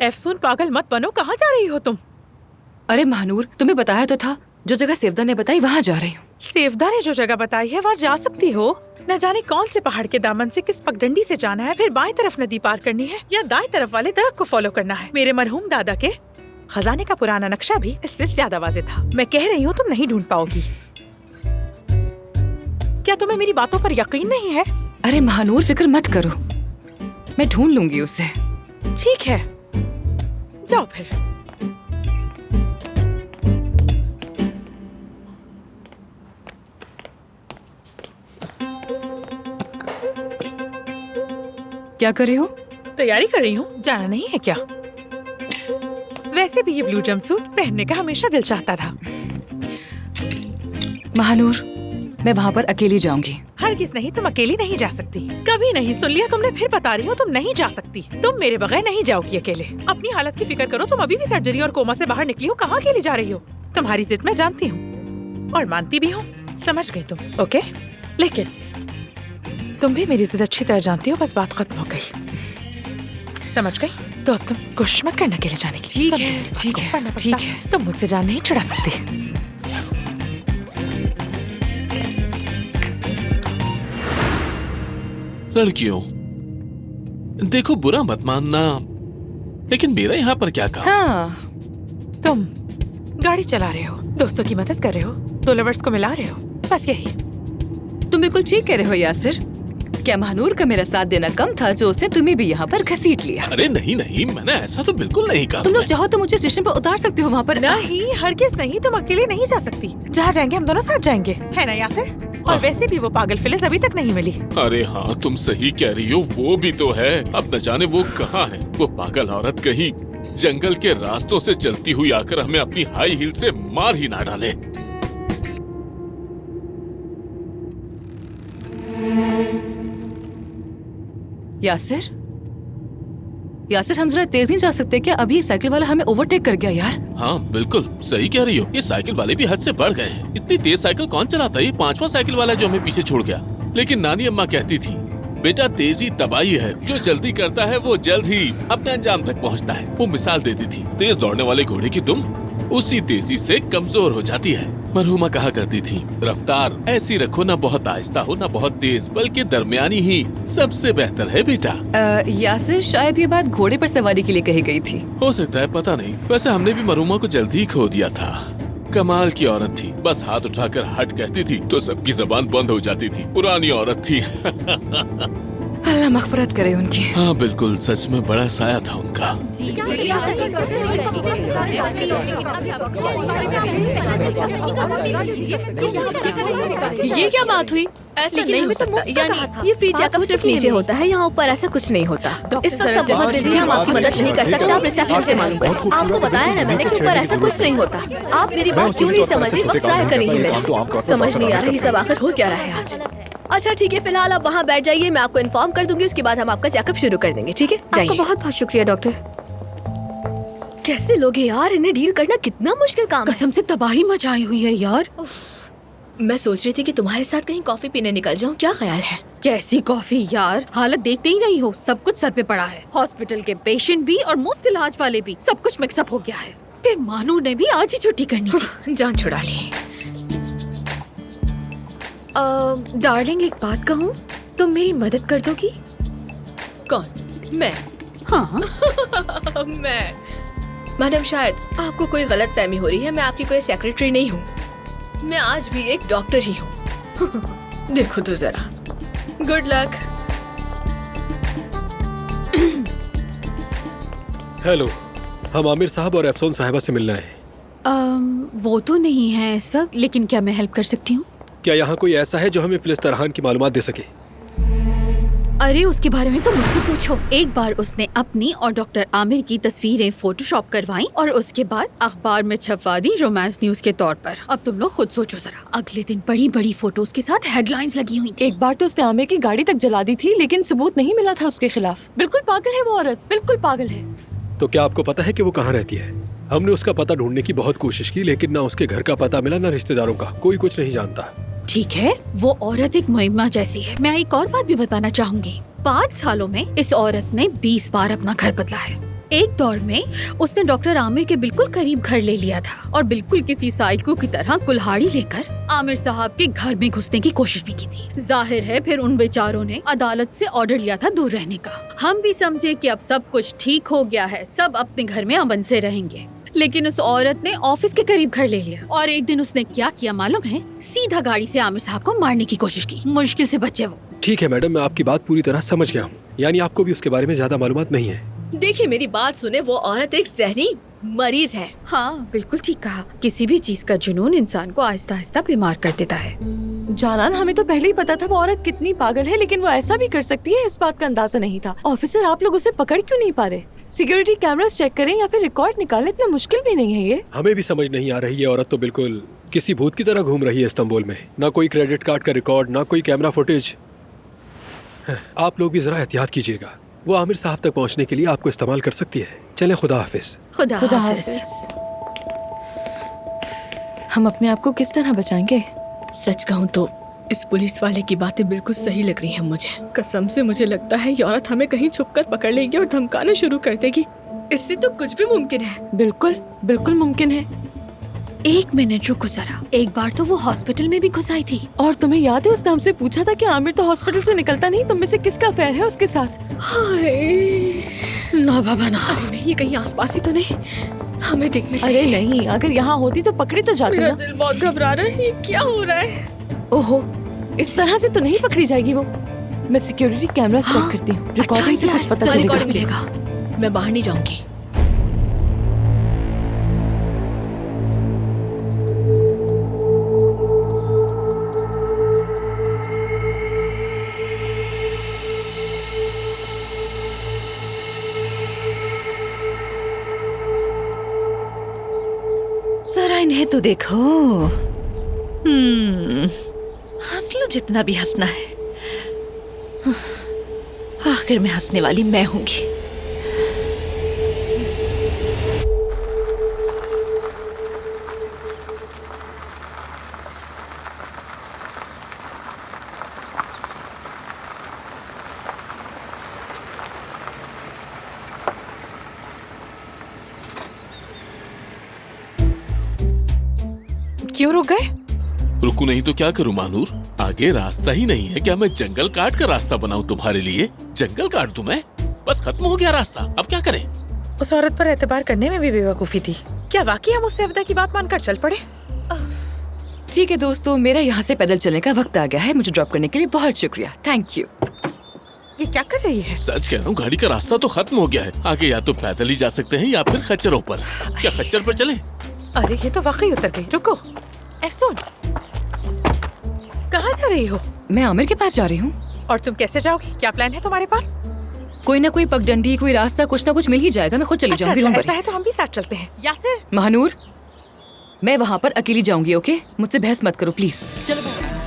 एफसून पागल मत बनो, कहाँ जा रही हो तुम? अरे महानूर, तुम्हें बताया तो था, जो जगह सेवदा ने बताई वहाँ जा रही हूँ। सेवदा ने जो जगह बताई है वहाँ जा सकती हो। न जाने कौन से पहाड़ के दामन से किस पगडंडी से जाना है, फिर बाएं तरफ नदी पार करनी है या दाएं तरफ वाले दरख्त को फॉलो करना है। मेरे मरहूम दादा के खजाने का पुराना नक्शा भी इससे ज्यादा वाज़ेह था। मैं कह रही हूँ तुम नहीं ढूंढ पाओगी। क्या तुम्हें मेरी बातों पर यकीन नहीं है? अरे महानूर, फिक्र मत करो, मैं ढूंढ लूंगी उसे। ठीक है, जाओ फिर। क्या कर रही हो? तैयारी कर रही हूँ, जाना नहीं है क्या? वैसे भी ये ब्लू जंपसूट पहनने का हमेशा दिल चाहता था। महानूर, मैं वहाँ पर अकेली जाऊंगी। हरगिज़ नहीं, तुम अकेली नहीं जा सकती। कभी नहीं। सुन लिया तुमने? फिर बता रही हो, तुम नहीं जा सकती। तुम मेरे बगैर नहीं जाओगी अकेले। अपनी हालत की फिक्र करो। तुम अभी भी सर्जरी और कोमा से बाहर निकली हो, कहाँ अकेली जा रही हो? तुम्हारी जिद मैं जानती हूँ और मानती भी हूँ, समझ गई तुम, ओके? लेकिन तुम भी मेरी जिद अच्छी तरह जानती हो, बस बात खत्म हो गई। समझ गई? तो अब तुम कोशिश मत करना अकेले जाने की। ठीक है, ठीक है, ठीक है। तुम मुझसे जान नहीं छुड़ा सकती। लड़कियों, देखो, बुरा मत मानना, लेकिन मेरा यहाँ पर क्या काम? हाँ, तुम गाड़ी चला रहे हो, दोस्तों की मदद कर रहे हो, दो लवर्स को मिला रहे हो, बस यही। तुम बिल्कुल ठीक कह रहे हो यासिर। क्या महानूर का मेरा साथ देना कम था जो उसने तुम्हें भी यहाँ पर घसीट लिया? अरे नहीं नहीं, मैंने ऐसा तो बिल्कुल नहीं कहा। तुम लोग चाहो तो मुझे स्टेशन पर उतार सकते हो वहाँ पर। नहीं, हरगिज़ नहीं, तुम अकेले नहीं जा सकती। जहाँ जाएंगे हम दोनों साथ जाएंगे, है ना यासिर? और वैसे भी वो पागल फिलिस अभी तक नहीं मिली। अरे हाँ, तुम सही कह रही हो, वो भी तो है। अब न जाने वो कहाँ है। वो पागल औरत कहीं जंगल के रास्तों से चलती हुई आकर हमें अपनी हाई हील से मार ही ना डाले। यासिर, यासिर, हम जरा तेज नहीं जा सकते क्या? अभी ये साइकिल वाला हमें ओवरटेक कर गया यार। हाँ बिल्कुल सही कह रही हो, ये साइकिल वाले भी हद से बढ़ गए हैं। इतनी तेज साइकिल कौन चलाता है? ये 5वां साइकिल वाला जो हमें पीछे छोड़ गया। लेकिन नानी अम्मा कहती थी, बेटा तेजी तबाही है, जो जल्दी करता है वो जल्द ही अपने अंजाम तक पहुँचता है। वो मिसाल देती थी, तेज दौड़ने वाले घोड़े की दुम उसी तेजी से कमजोर हो जाती है। मरहुमा कहा करती थी, रफ्तार ऐसी रखो, ना बहुत आहिस्ता हो ना बहुत तेज, बल्कि दरमियानी ही सबसे बेहतर है बेटा। यासिर, शायद ये बात घोड़े पर सवारी के लिए कही गई थी। हो सकता है, पता नहीं। वैसे हमने भी मरहुमा को जल्दी ही खो दिया था। कमाल की औरत थी, बस हाथ उठाकर हट कहती थी तो सबकी जबान बंद हो जाती थी। पुरानी औरत थी। अल्लाह मग़फ़िरत करे उनकी। हाँ बिल्कुल, सच में बड़ा साया था उनका। ये क्या बात हुई? ऐसा नहीं हो सकता। यानी ये फ्री चेकअप सिर्फ नीचे होता है, यहाँ ऊपर ऐसा कुछ नहीं होता। इस वक्त सब बहुत बिजी हैं, हम आपकी मदद नहीं कर सकते। आप रिसेप्शन से मालूम करें। आपको बताया ना मैंने कि ऊपर ऐसा कुछ नहीं होता। आप मेरी बात क्यों नहीं समझ रही? वक्त ज़ाया कर रही है मेरा। समझ नहीं आ रहा ये सब आखिर हो क्या रहा है आज। अच्छा ठीक है, फिलहाल आप वहाँ बैठ जाइए, मैं आपको इन्फॉर्म कर दूंगी। उसके बाद हम आपका चेकअप शुरू कर देंगे, ठीक है? आपका बहुत बहुत शुक्रिया डॉक्टर। कैसे लोग हैं यार, इन्हें डील करना कितना मुश्किल काम है। कसम से तबाही मचाई हुई है यार। मैं सोच रही थी कि तुम्हारे साथ कहीं कॉफी पीने निकल जाऊं, क्या ख्याल है? कैसी कॉफी यार, हालत देखते ही नहीं हो, सब कुछ सर पे पड़ा है। हॉस्पिटल के पेशेंट भी और मुफ्त इलाज वाले भी, सब कुछ मिक्सअप हो गया है। फिर मानू ने भी आज ही छुट्टी करनी थी। जान छुड़ा ली। डार्लिंग, एक बात कहूँ, तुम मेरी मदद कर दोगी? कौन? मैं? हाँ। मैं? मैडम, शायद आपको कोई गलत फहमी हो रही है। मैं आपकी कोई सेक्रेटरी नहीं हूँ, मैं आज भी एक डॉक्टर ही हूँ। देखो तो जरा। Good luck. हेलो, हम आमिर साहब और अफसोन साहिबा से मिलना है। वो तो नहीं है इस वक्त, लेकिन क्या मैं हेल्प कर सकती हूँ? क्या यहाँ कोई ऐसा है जो हमें फिलिस तरहान की मालूमात दे सके? अरे उसके बारे में तो मुझसे पूछो। एक बार उसने अपनी और डॉक्टर आमिर की तस्वीरें फोटोशॉप करवाई और उसके बाद अखबार में छपवा दी रोमांस न्यूज के तौर पर। अब तुम लोग खुद सोचो जरा, अगले दिन बड़ी बड़ी फोटोज के साथ हेडलाइंस लगी हुई थी। एक बार तो उसने आमिर की गाड़ी तक जला दी थी, लेकिन सबूत नहीं मिला था उसके खिलाफ। बिल्कुल पागल है वो औरत, बिल्कुल पागल है। तो क्या आपको पता है कि वो कहाँ रहती है? हमने उसका पता ढूंढने की बहुत कोशिश की, लेकिन ना उसके घर का पता मिला, ना रिश्तेदारों का। कोई कुछ नहीं जानता। ठीक है, वो औरत एक मुहिम्मा जैसी है। मैं एक और बात भी बताना चाहूंगी। 5 सालों में इस औरत ने 20 बार अपना घर बदला है। एक दौर में उसने डॉक्टर आमिर के बिल्कुल करीब घर ले लिया था और बिल्कुल किसी साइको की तरह कुल्हाड़ी लेकर आमिर साहब के घर में घुसने की कोशिश भी की थी। जाहिर है फिर उन बेचारों ने अदालत से ऑर्डर लिया था दूर रहने का। हम भी समझे कि अब सब कुछ ठीक हो गया है, सब अपने घर में अमन से रहेंगे, लेकिन उस औरत ने ऑफिस के करीब घर ले लिया और एक दिन उसने क्या किया मालूम है? सीधा गाड़ी से आमिर साहब को मारने की कोशिश की। मुश्किल से बचे वो। ठीक है मैडम, मैं आपकी बात पूरी तरह समझ गया हूँ। यानी आपको भी उसके बारे में ज्यादा मालूमात नहीं है। देखिए मेरी बात सुने, वो औरत एक जहनी मरीज है। हाँ बिल्कुल ठीक कहा। किसी भी चीज का जुनून इंसान को आहिस्ता आहिस्ता बीमार कर देता है। जानान, हमें तो पहले ही पता था वो औरत कितनी पागल है, लेकिन वो ऐसा भी कर सकती है इस बात का अंदाजा नहीं था। ऑफिसर, आप लोग उसे पकड़ क्यों नहीं पा रहे? सिक्योरिटी कैमरास चेक करें या फिर रिकॉर्ड निकालें, इतना मुश्किल भी नहीं है ये। हमें भी समझ नहीं आ रही है। औरत तो बिल्कुल किसी भूत की तरह घूम रही है इस्तांबुल में। ना कोई क्रेडिट कार्ड का रिकॉर्ड, ना कोई कैमरा फुटेज। आप लोग भी जरा एहतियात कीजिएगा। वो आमिर साहब तक पहुंचने के लिए आपको इस्तेमाल कर सकती है। चलें, खुदा हाफिज। खुदा हाफिज। हम अपने आप को किस तरह बचाएंगे? सच कहूँ तो इस पुलिस वाले की बातें बिल्कुल सही लग रही हैं मुझे। कसम से मुझे लगता है ये औरत हमें कहीं छुपकर पकड़ लेगी और धमकाना शुरू कर देगी। इससे तो कुछ भी मुमकिन है। बिल्कुल बिल्कुल मुमकिन है। एक मिनट रुको जरा। एक बार तो वो हॉस्पिटल में भी घुस आई थी। और तुम्हें याद है उसने हमसे पूछा था कि आमिर तो हॉस्पिटल से निकलता नहीं, तुम में से किसका अफेयर है उसके साथ? हाय ना बाबा ना। अरे नहीं, ये कहीं आसपास ही तो नहीं? हमें देखने अरे चाहिए। नहीं, अगर यहाँ होती तो पकड़ी तो जाती मेरा ना। दिल बहुत घबरा रहा है। ये क्या हो रहा है? ओहो, इस तरह से तो नहीं पकड़ी जाएगी वो। मैं सिक्योरिटी कैमरा चेक करती हूँ, रिकॉर्डिंग से कुछ पता चलेगा। रिकॉर्डिंग मिलेगा। मैं बाहर नहीं जाऊंगी। जरा इन्हें तो देखो। हंस लो जितना भी हंसना है। आखिर में हंसने वाली मैं होंगी। क्यों रुक गए? रुकू नहीं तो क्या करूं मानूर? आगे रास्ता ही नहीं है क्या? मैं जंगल काट कर रास्ता बनाऊं तुम्हारे लिए? जंगल काट दूं मैं? बस खत्म हो गया रास्ता, अब क्या करें? उस औरत पर एतबार करने में भी बेवकूफी थी। क्या वाकई हम उससे अवदा की बात मानकर चल पड़े? ठीक है दोस्तों, मेरा यहाँ से पैदल चलने का वक्त आ गया है। मुझे ड्रॉप करने के लिए बहुत शुक्रिया। Thank you. ये क्या कर रही है? सच कह रहा हूँ, गाड़ी का रास्ता तो खत्म हो गया है। आगे या तो पैदल ही जा सकते हैं या फिर खच्चरों पर। क्या खच्चर पर चले? अरे ये तो वाकई उतर गई। रुको एफसून, कहाँ जा रही हो? मैं आमिर के पास जा रही हूँ। और तुम कैसे जाओगी? क्या प्लान है तुम्हारे पास? कोई ना कोई पगडंडी, कोई रास्ता, कुछ ना कुछ मिल ही जाएगा। मैं खुद चली जाऊंगी। अच्छा, don't ऐसा worry। है तो हम भी साथ चलते हैं। यासिर, महानूर, मैं वहाँ पर अकेली जाऊंगी, ओके? मुझसे बहस मत करो प्लीज। चलो।